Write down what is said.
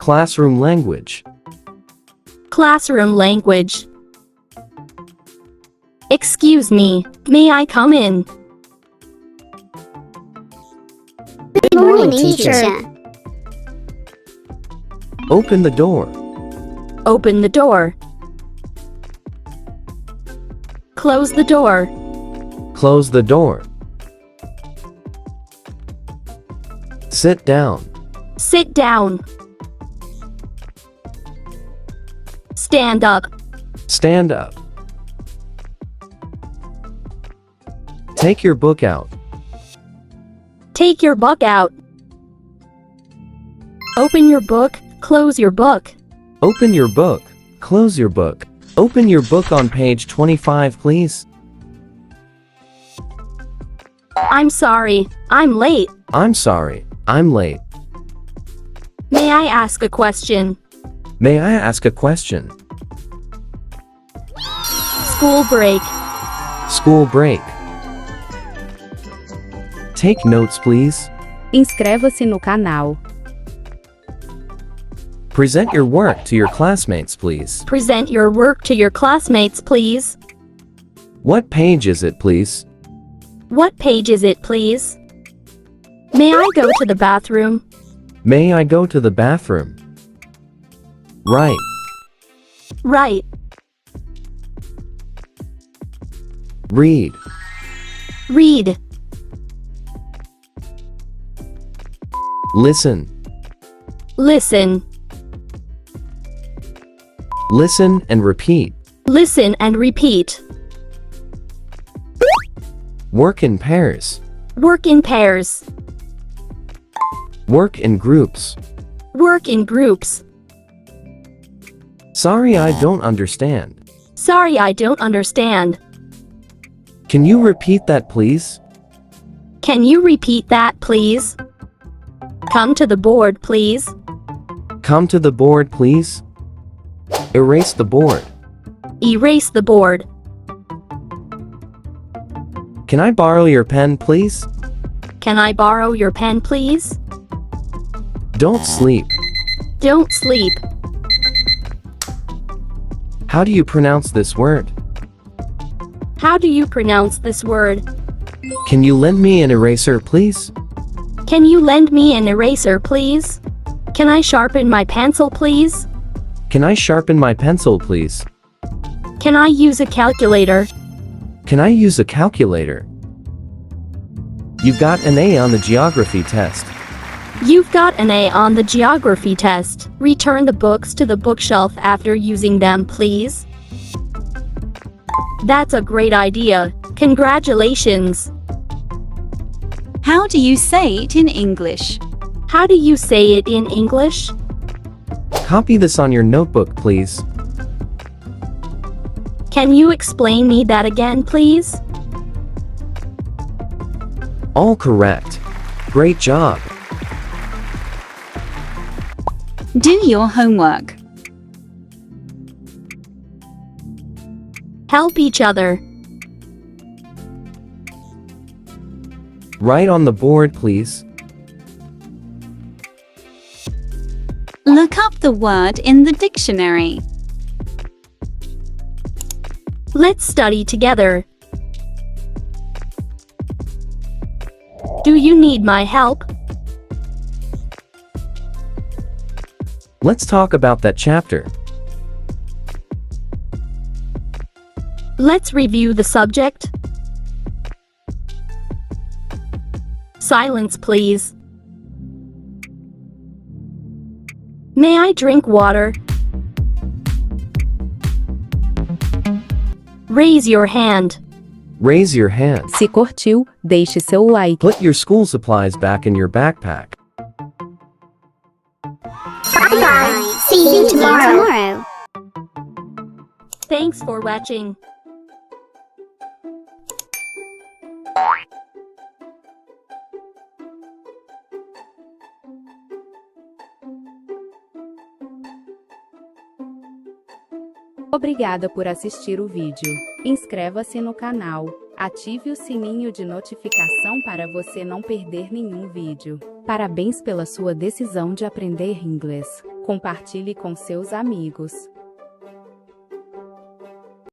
Classroom language. Classroom language. Excuse me, may I come in? Good morning, teacher. Open the door. Open the door. Close the door. Close the door. Sit down. Sit down. Stand up. Stand up. Take your book out. Take your book out. Open your book, close your book. Open your book. Close your book. Open your book on page 25, please. I'm sorry, I'm late. I'm sorry, I'm late. May I ask a question? May I ask a question? School break. School break. Take notes, please. Inscreva-se no canal. Present your work to your classmates, please. Present your work to your classmates, please. What page is it, please? What page is it, please? May I go to the bathroom? May I go to the bathroom? Right. Right. Read. Read. Listen. Listen. Listen and repeat. Listen and repeat. Work in pairs. Work in pairs. Work in groups. Work in groups. Sorry, I don't understand. Sorry, I don't understand. Can you repeat that, please? Can you repeat that, please? Come to the board, please. Come to the board, please. Erase the board. Erase the board. Can I borrow your pen, please? Can I borrow your pen, please? Don't sleep. Don't sleep. How do you pronounce this word? How do you pronounce this word? Can you lend me an eraser, please? Can you lend me an eraser, please? Can I sharpen my pencil, please? Can I sharpen my pencil, please? Can I use a calculator? Can I use a calculator? You got an A on the geography test. You've got an A on the geography test. Return the books to the bookshelf after using them, please. That's a great idea. Congratulations. How do you say it in English? How do you say it in English? Copy this on your notebook, please. Can you explain me that again, please? All correct. Great job. Do your homework. Help each other. Write on the board, please. Look up the word in the dictionary. Let's study together. Do you need my help? Let's talk about that chapter. Let's review the subject. Silence, please. May I drink water? Raise your hand. Raise your hand. Se curtiu, deixe seu like. Put your school supplies back in your backpack. Bye-bye. See you tomorrow. Thanks for watching. Obrigada por assistir o vídeo. Inscreva-se no canal. Ative o sininho de notificação para você não perder nenhum vídeo. Parabéns pela sua decisão de aprender inglês. Compartilhe com seus amigos.